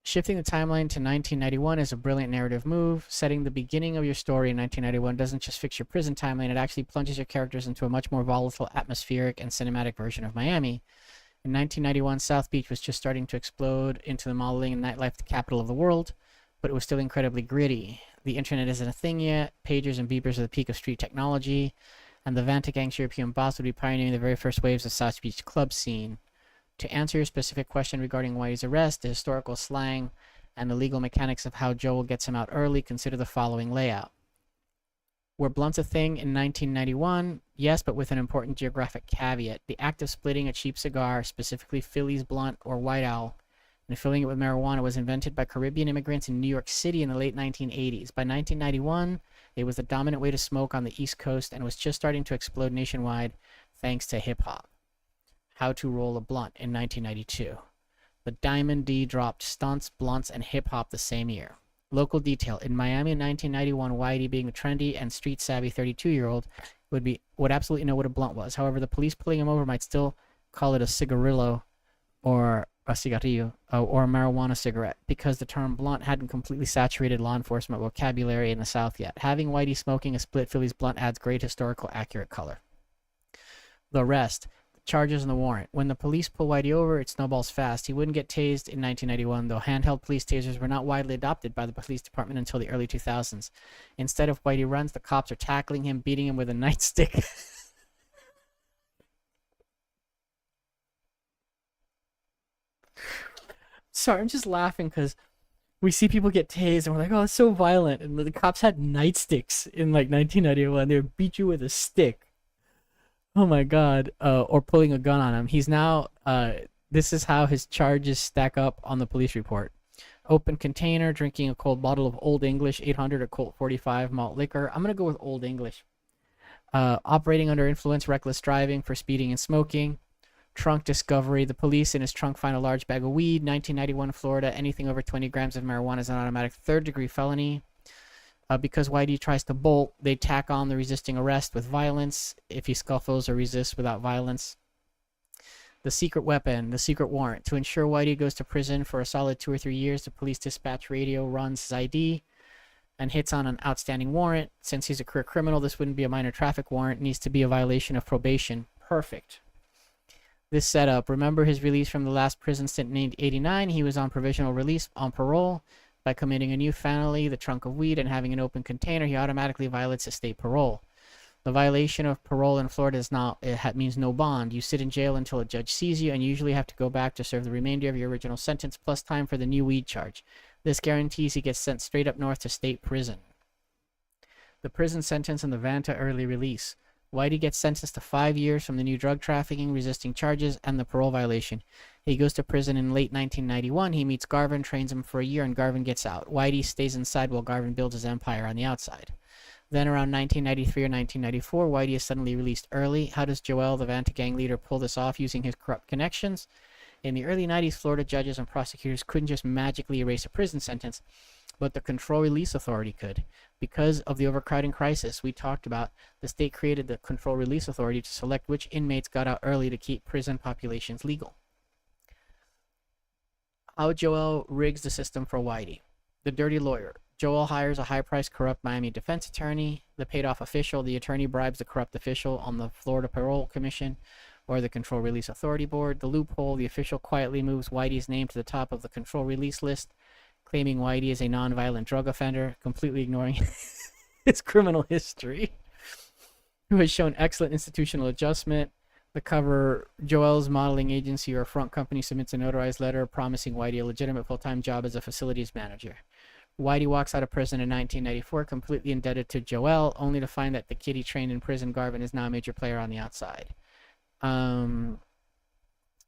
Shifting the timeline to 1991 is a brilliant narrative move. Setting the beginning of your story in 1991 doesn't just fix your prison timeline, it actually plunges your characters into a much more volatile, atmospheric, and cinematic version of Miami. In 1991, South Beach was just starting to explode into the modeling and nightlife, the capital of the world, but it was still incredibly gritty. The internet isn't a thing yet, pagers and beepers are the peak of street technology, and the Vanta gang's European boss would be pioneering the very first waves of South Beach club scene. To answer your specific question regarding Whitey's arrest, the historical slang, and the legal mechanics of how Joel gets him out early, consider the following layout. Were blunts a thing in 1991? Yes, but with an important geographic caveat. The act of splitting a cheap cigar, specifically Philly's Blunt or White Owl, and filling it with marijuana was invented by Caribbean immigrants in New York City in the late 1980s. By 1991, it was the dominant way to smoke on the East Coast and was just starting to explode nationwide thanks to hip-hop. How to Roll a Blunt in 1992. The Diamond D dropped stunts, blunts, and hip-hop the same year. Local detail. In Miami in 1991, Whitey, being a trendy and street-savvy 32-year-old, would absolutely know what a blunt was. However, the police pulling him over might still call it a cigarillo or a cigarillo or a marijuana cigarette because the term blunt hadn't completely saturated law enforcement vocabulary in the South yet. Having Whitey smoking a split Phillies blunt adds great historical accurate color. The rest. charges and the warrant. When the police pull Whitey over, it snowballs fast. He wouldn't get tased in 1991, though handheld police tasers were not widely adopted by the police department until the early 2000s. Instead of Whitey runs, the cops are tackling him, beating him with a nightstick. Sorry, I'm just laughing because we see people get tased and we're like, oh, it's so violent. And the cops had nightsticks in like 1991. They would beat you with a stick. Oh my God. Or pulling a gun on him. He's now, this is how his charges stack up on the police report. Open container, drinking a cold bottle of Old English 800 or Colt 45 malt liquor. I'm going to go with Old English. Operating under influence, reckless driving for speeding and smoking. Trunk discovery. The police in his trunk find a large bag of weed. 1991 Florida. Anything over 20 grams of marijuana is an automatic third-degree felony. Because Whitey tries to bolt, they tack on the resisting arrest with violence if he scuffles or resists without violence. The secret weapon, the secret warrant. To ensure Whitey goes to prison for a solid 2 or 3 years, the police dispatch radio runs his ID and hits on an outstanding warrant. Since he's a career criminal, this wouldn't be a minor traffic warrant. It needs to be a violation of probation. Perfect. This setup. Remember his release from the last prison stint in 89? He was on provisional release on parole. By committing a new felony, the trunk of weed, and having an open container, he automatically violates his state parole. The violation of parole in Florida is not, means no bond. You sit in jail until a judge sees you, and you usually have to go back to serve the remainder of your original sentence, plus time for the new weed charge. This guarantees he gets sent straight up north to state prison. The prison sentence and the Vanta early release. Whitey gets sentenced to 5 years from the new drug trafficking, resisting charges, and the parole violation. He goes to prison in late 1991. He meets Garvin, trains him for a year, and Garvin gets out. Whitey stays inside while Garvin builds his empire on the outside. Then around 1993 or 1994, Whitey is suddenly released early. How does Joel, the Vanta gang leader, pull this off using his corrupt connections? In the early 90s, Florida judges and prosecutors couldn't just magically erase a prison sentence, but the Control Release Authority could. Because of the overcrowding crisis we talked about, the state created the Control Release Authority to select which inmates got out early to keep prison populations legal. How Joel rigs the system for Whitey. The dirty lawyer. Joel hires a high-priced corrupt Miami defense attorney. The paid-off official. The attorney bribes the corrupt official on the Florida Parole Commission or the Control Release Authority Board. The loophole. The official quietly moves Whitey's name to the top of the control release list, claiming Whitey is a non-violent drug offender, completely ignoring his criminal history, who has shown excellent institutional adjustment. The cover, Joel's modeling agency or front company submits a notarized letter promising Whitey a legitimate full-time job as a facilities manager. Whitey walks out of prison in 1994, completely indebted to Joel, only to find that the kid he trained in prison, Garvin, is now a major player on the outside.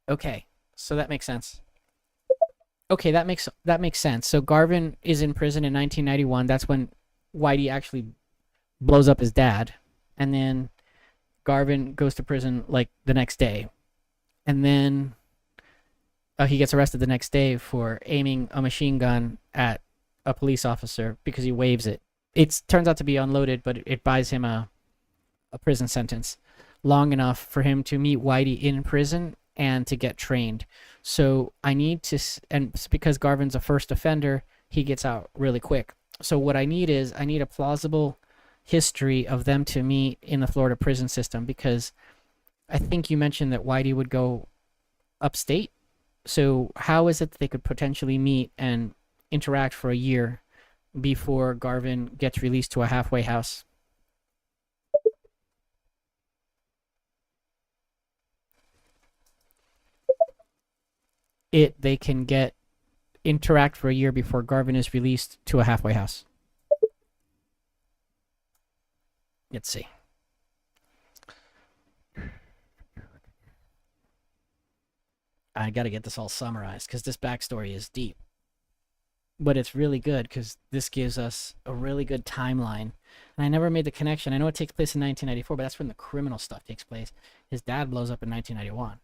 Okay, so that makes sense. Okay, that makes sense. So Garvin is in prison in 1991. That's when Whitey actually blows up his dad, and then Garvin goes to prison like the next day, and then he gets arrested the next day for aiming a machine gun at a police officer because he waves it. It turns out to be unloaded, but it buys him a prison sentence long enough for him to meet Whitey in prison and to get trained. So I need to, and because Garvin's a first offender, he gets out really quick. So what I need is, I need a plausible history of them to meet in the Florida prison system, because I think you mentioned that Whitey would go upstate. So how is it that they could potentially meet and interact for a year before Garvin gets released to a halfway house? They can interact for a year before Garvin is released to a halfway house. Let's see. I got to get this all summarized because this backstory is deep. But it's really good because this gives us a really good timeline. And I never made the connection. I know it takes place in 1994, but that's when the criminal stuff takes place. His dad blows up in 1991.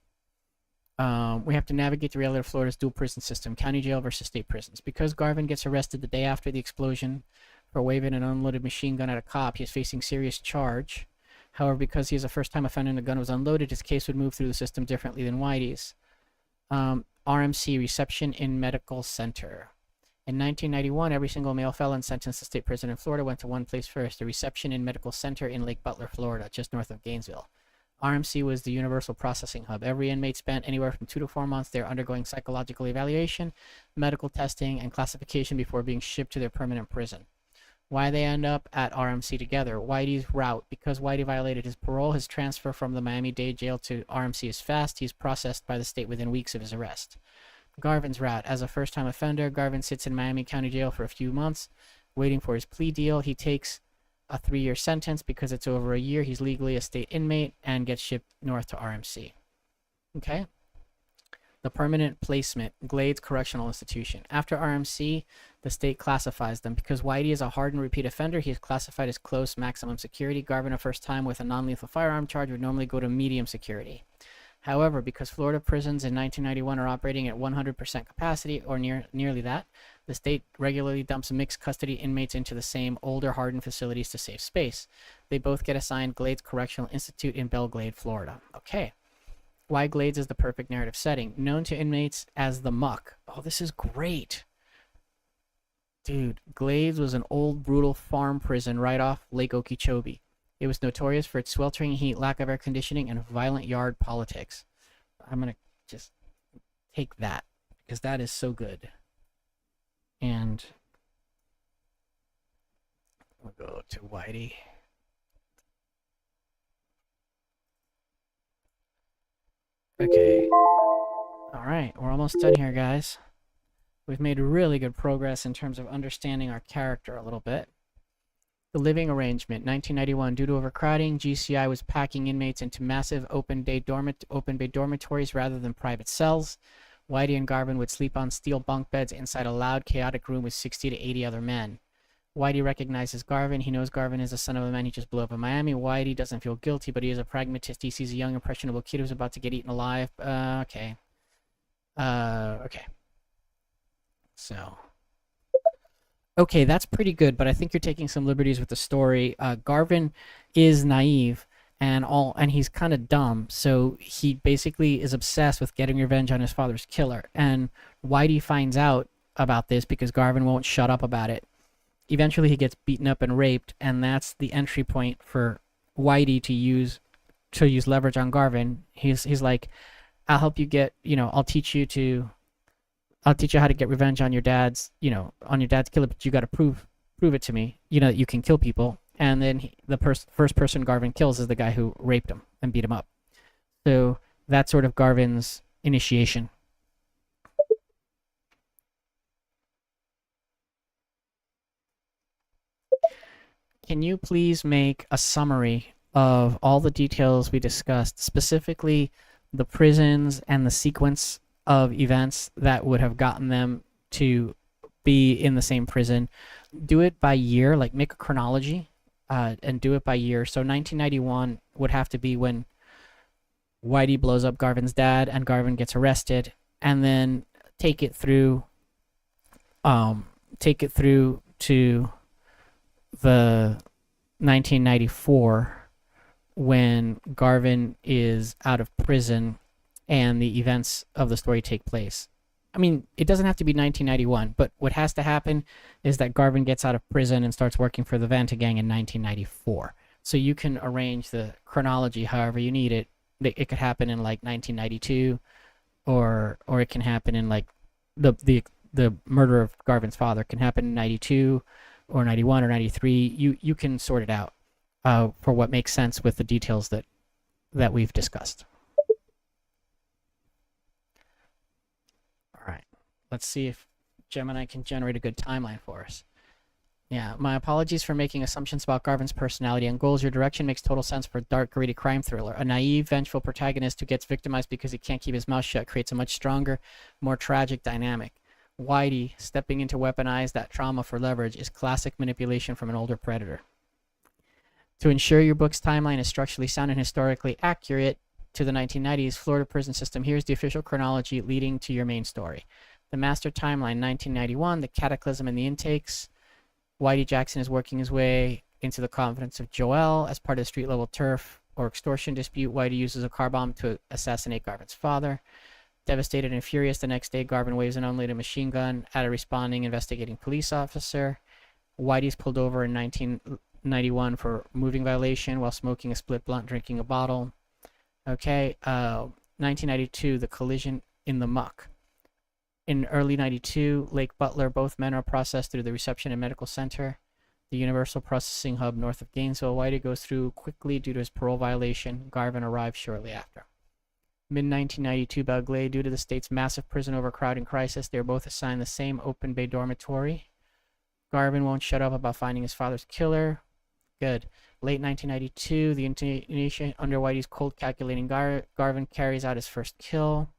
We have to navigate the reality of Florida's dual prison system, county jail versus state prisons. Because Garvin gets arrested the day after the explosion for waving an unloaded machine gun at a cop, he is facing serious charge. However, because he is a first-time offender and the gun was unloaded, his case would move through the system differently than Whitey's. RMC, Reception in Medical Center. In 1991, every single male felon sentenced to state prison in Florida went to one place first, the Reception in Medical Center in Lake Butler, Florida, just north of Gainesville. RMC was the universal processing hub. Every inmate spent anywhere from 2 to 4 months there undergoing psychological evaluation, medical testing, and classification before being shipped to their permanent prison. Why they end up at RMC together? Whitey's route. Because Whitey violated his parole, his transfer from the Miami-Dade jail to RMC is fast. He's processed by the state within weeks of his arrest. Garvin's route. As a first-time offender, Garvin sits in Miami County Jail for a few months, waiting for his plea deal. He takes a 3-year sentence because it's over a year. He's legally a state inmate and gets shipped north to RMC. Okay? The permanent placement, Glades Correctional Institution. After RMC, the state classifies them. Because Whitey is a hardened repeat offender, he is classified as close maximum security. Garvin, a first time with a non-lethal firearm charge, would normally go to medium security. However, because Florida prisons in 1991 are operating at 100% capacity or nearly that, the state regularly dumps mixed custody inmates into the same older hardened facilities to save space. They both get assigned Glades Correctional Institute in Belle Glade, Florida. Okay. Why Glades is the perfect narrative setting. Known to inmates as the Muck. Oh, this is great. Dude, Glades was an old, brutal farm prison right off Lake Okeechobee. It was notorious for its sweltering heat, lack of air conditioning, and violent yard politics. I'm going to just take that, because that is so good. And we'll go to Whitey. Okay. All right, we're almost done here, guys. We've made really good progress in terms of understanding our character a little bit. The living arrangement, 1991. Due to overcrowding, GCI was packing inmates into massive open bay dormitories rather than private cells. Whitey and Garvin would sleep on steel bunk beds inside a loud, chaotic room with 60 to 80 other men. Whitey recognizes Garvin. He knows Garvin is the son of a man he just blew up in Miami. Whitey doesn't feel guilty, but he is a pragmatist. He sees a young, impressionable kid who's about to get eaten alive. Okay. Okay. So... Okay, that's pretty good, but I think you're taking some liberties with the story. Garvin is naive and he's kind of dumb, so he basically is obsessed with getting revenge on his father's killer. And Whitey finds out about this because Garvin won't shut up about it. Eventually, he gets beaten up and raped, and that's the entry point for Whitey to use leverage on Garvin. He's like, "I'll help you get, I'll teach you how to get revenge on your dad's, on your dad's killer, but you got to prove it to me, that you can kill people." And then the first person Garvin kills is the guy who raped him and beat him up. So that's sort of Garvin's initiation. Can you please make a summary of all the details we discussed, specifically the prisons and the sequence of events that would have gotten them to be in the same prison? Do it by year, like make a chronology, and do it by year. So 1991 would have to be when Whitey blows up Garvin's dad and Garvin gets arrested, and then take it through to the 1994 when Garvin is out of prison and the events of the story take place. I mean, it doesn't have to be 1991, but what has to happen is that Garvin gets out of prison and starts working for the Vanta Gang in 1994. So you can arrange the chronology however you need it. It could happen in like 1992, or it can happen in like the murder of Garvin's father can happen in 92 or 91 or 93. You can sort it out for what makes sense with the details that we've discussed. All right, let's see if Gemini can generate a good timeline for us. Yeah, my apologies for making assumptions about Garvin's personality and goals. Your direction makes total sense for a dark, gritty crime thriller. A naive, vengeful protagonist who gets victimized because he can't keep his mouth shut creates a much stronger, more tragic dynamic. Whitey stepping in to weaponize that trauma for leverage is classic manipulation from an older predator. To ensure your book's timeline is structurally sound and historically accurate to the 1990s Florida prison system, here's the official chronology leading to your main story. The master timeline, 1991, the cataclysm and the intakes. Whitey Jackson is working his way into the confidence of Joel as part of the street-level turf or extortion dispute. Whitey uses a car bomb to assassinate Garvin's father. Devastated and furious, the next day, Garvin waves an unloaded machine gun at a responding investigating police officer. Whitey's pulled over in 1991 for moving violation while smoking a split blunt, drinking a bottle. Okay, 1992, The Collision in the Muck. In early 92, Lake Butler, both men are processed through the Reception and Medical Center, the Universal Processing Hub north of Gainesville. Whitey goes through quickly due to his parole violation. Garvin arrives shortly after. Mid-1992, Belglade, due to the state's massive prison overcrowding crisis, they are both assigned the same open bay dormitory. Garvin won't shut up about finding his father's killer. Good. Late 1992, the intonation under Whitey's cold, calculating Garvin carries out his first kill.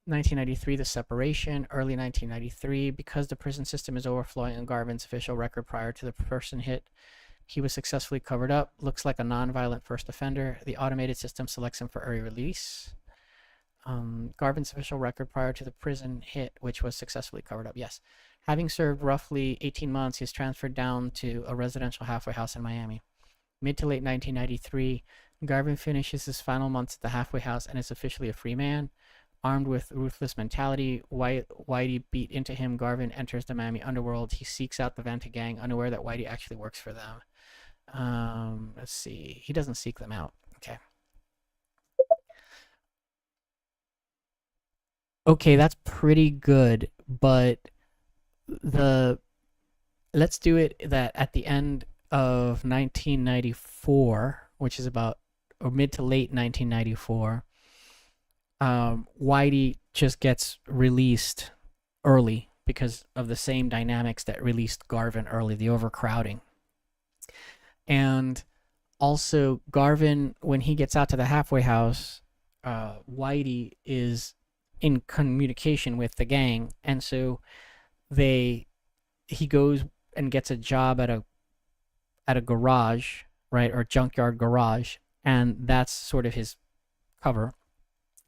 1993, the separation. Early 1993, because the prison system is overflowing on Garvin's official record prior to the person hit, he was successfully covered up. Looks like a non-violent first offender. The automated system selects him for early release. Garvin's official record prior to the prison hit, which was successfully covered up. Yes. Having served roughly 18 months, he is transferred down to a residential halfway house in Miami. Mid to late 1993, Garvin finishes his final months at the halfway house and is officially a free man. Armed with ruthless mentality, Whitey beat into him. Garvin enters the Miami underworld. He seeks out the Vanta gang, unaware that Whitey actually works for them. Let's see. He doesn't seek them out. Okay. Okay, that's pretty good, but let's do it that at the end of 1994, which is about or mid to late 1994, Whitey just gets released early because of the same dynamics that released Garvin early, the overcrowding. And also Garvin, when he gets out to the halfway house, Whitey is in communication with the gang, and so he goes and gets a job at a garage, right, or junkyard garage, and that's sort of his cover,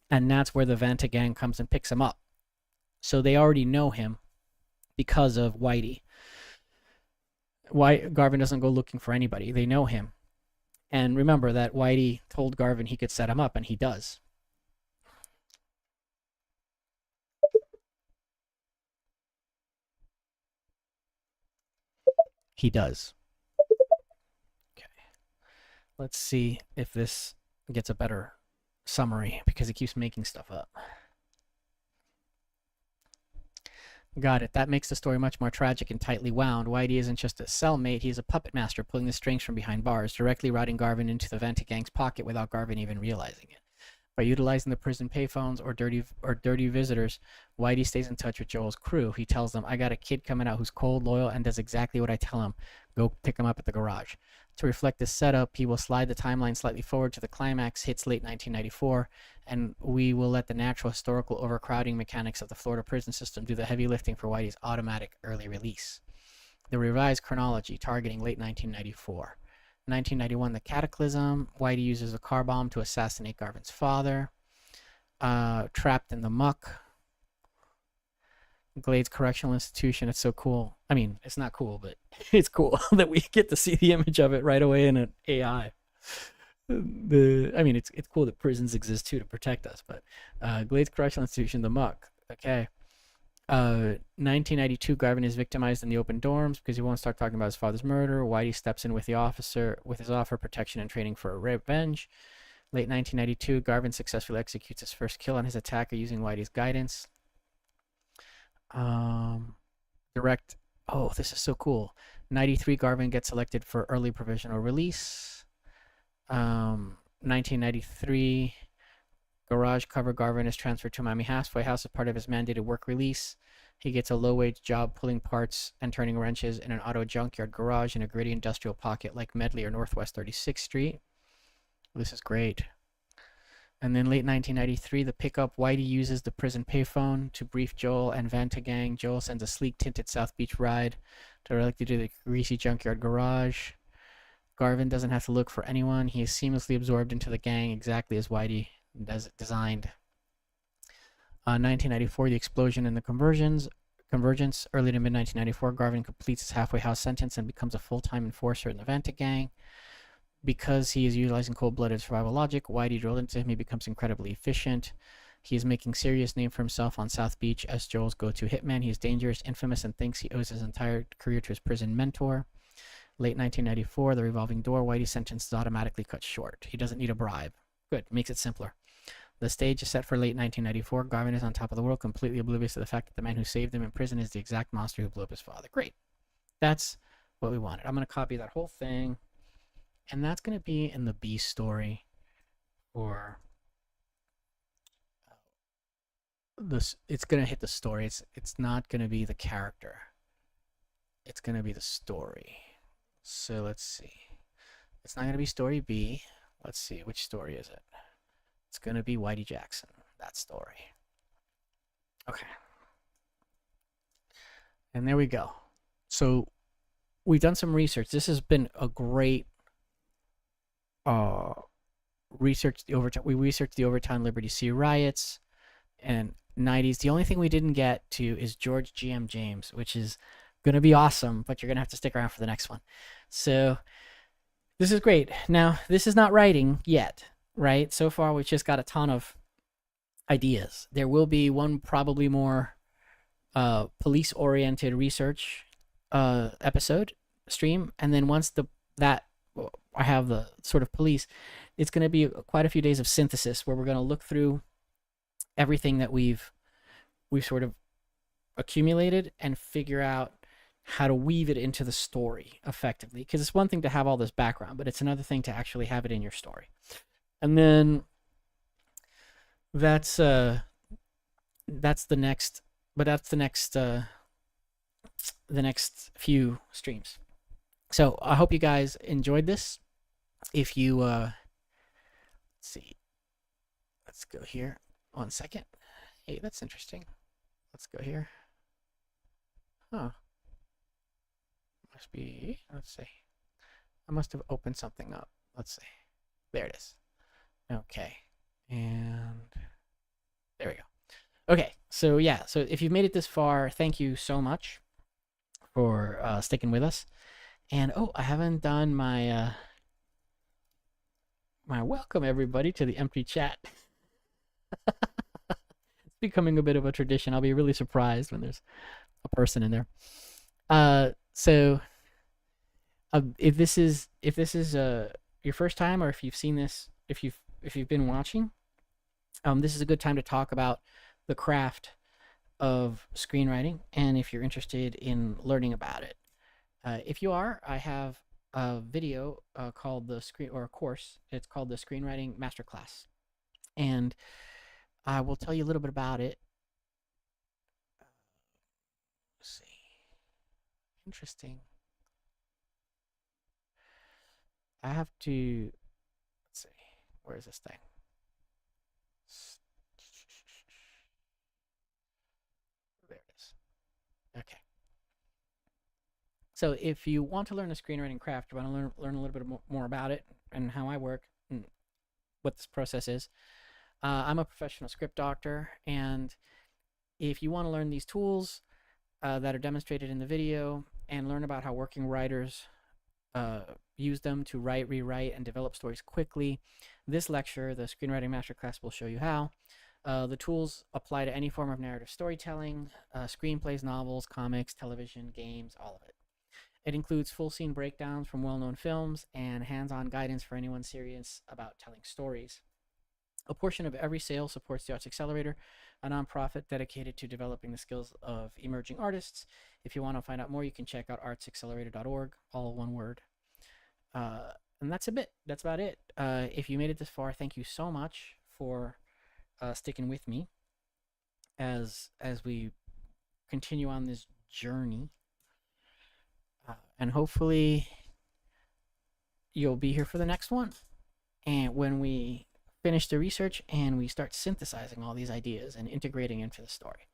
and that's where the Vanta gang comes and picks him up. So they already know him because of Whitey. Garvin doesn't go looking for anybody. They know him. And remember that Whitey told Garvin he could set him up, and he does. He does. Okay. Let's see if this gets a better summary, because it keeps making stuff up. Got it. That makes the story much more tragic and tightly wound. Whitey isn't just a cellmate, he's a puppet master pulling the strings from behind bars, directly routing Garvin into the Vanta gang's pocket without Garvin even realizing it. By utilizing the prison payphones or dirty visitors, Whitey stays in touch with Joel's crew. He tells them, I got a kid coming out who's cold, loyal, and does exactly what I tell him. Go pick him up at the garage. To reflect this setup, he will slide the timeline slightly forward to the climax, hits late 1994, and we will let the natural historical overcrowding mechanics of the Florida prison system do the heavy lifting for Whitey's automatic early release. The revised chronology, targeting late 1994. 1991, The Cataclysm. Whitey uses a car bomb to assassinate Garvin's father. Trapped in the Muck. Glades Correctional Institution. It's so cool. I mean, it's not cool, but it's cool that we get to see the image of it right away in an AI. I mean, it's cool that prisons exist too to protect us, but Glades Correctional Institution, the Muck. Okay. 1992, Garvin is victimized in the open dorms because he won't start talking about his father's murder. Whitey steps in with his offer of protection and training for revenge. Late 1992, Garvin successfully executes his first kill on his attacker using Whitey's guidance. Direct. Oh, this is so cool. 93, Garvin gets selected for early provisional release. 1993, garage cover. Garvin is transferred to Miami halfway house as part of his mandated work release. He gets a low-wage job pulling parts and turning wrenches in an auto junkyard garage in a gritty industrial pocket like Medley or Northwest 36th Street. This is great. And then late 1993, the pickup. Whitey uses the prison payphone to brief Joel and Vanta gang. Joel sends a sleek tinted South Beach ride directly to the greasy junkyard garage. Garvin doesn't have to look for anyone. He is seamlessly absorbed into the gang exactly as Whitey designed. 1994, the explosion and the convergence. Early to mid 1994, Garvin completes his halfway house sentence and becomes a full-time enforcer in the Vanta gang. Because he is utilizing cold-blooded survival logic, Whitey drilled into him. He becomes incredibly efficient. He is making serious name for himself on South Beach as Joel's go-to hitman. He is dangerous, infamous, and thinks he owes his entire career to his prison mentor. Late 1994, the revolving door. Whitey's sentence is automatically cut short. He doesn't need a bribe. Good. Makes it simpler. The stage is set for late 1994. Garvin is on top of the world, completely oblivious to the fact that the man who saved him in prison is the exact monster who blew up his father. Great. That's what we wanted. I'm going to copy that whole thing, and that's going to be in the B story, or this. It's going to hit the story. It's not going to be the character. It's going to be the story. So let's see. It's not going to be story B. Let's see, which story is it? It's going to be Whitey Jackson, that story. Okay. And there we go. So we've done some research. This has been a great research. We researched the Overtown Liberty Sea riots and 90s. The only thing we didn't get to is George G.M. James, which is going to be awesome, but you're going to have to stick around for the next one. So this is great. Now, this is not writing yet, right? So far, we've just got a ton of ideas. There will be one probably more police-oriented research episode stream, and then once I have the sort of police, it's going to be quite a few days of synthesis where we're going to look through everything that we've sort of accumulated and figure out how to weave it into the story effectively. Because it's one thing to have all this background, but it's another thing to actually have it in your story. And then that's the next few streams. So I hope you guys enjoyed this. If you let's see, let's go here. 1 second. Hey, that's interesting. Let's go here. Huh. Must be, let's see. I must have opened something up. Let's see. There it is. Okay. And there we go. Okay. So yeah. So if you've made it this far, thank you so much for sticking with us. And oh, I haven't done my my welcome everybody to the empty chat. It's becoming a bit of a tradition. I'll be really surprised when there's a person in there. So if this is your first time, or if you've seen this, if you've been watching, this is a good time to talk about the craft of screenwriting, and if you're interested in learning about it. If you are, I have a video called a course. It's called the Screenwriting Masterclass, and I will tell you a little bit about it. Let's see. Interesting. I have to, let's see, where is this thing? There it is. Okay. So if you want to learn the screenwriting craft, you want to learn a little bit more about it and how I work and what this process is, I'm a professional script doctor, and if you want to learn these tools that are demonstrated in the video and learn about how working writers use them to write, rewrite, and develop stories quickly, this lecture, the Screenwriting Masterclass, will show you how. The tools apply to any form of narrative storytelling, screenplays, novels, comics, television, games, all of it. It includes full scene breakdowns from well-known films and hands-on guidance for anyone serious about telling stories. A portion of every sale supports the Arts Accelerator, a nonprofit dedicated to developing the skills of emerging artists. If you want to find out more, you can check out artsaccelerator.org, all one word. And that's a bit. That's about it. If you made it this far, thank you so much for sticking with me as we continue on this journey. And hopefully you'll be here for the next one. And when we finish the research and we start synthesizing all these ideas and integrating into the story.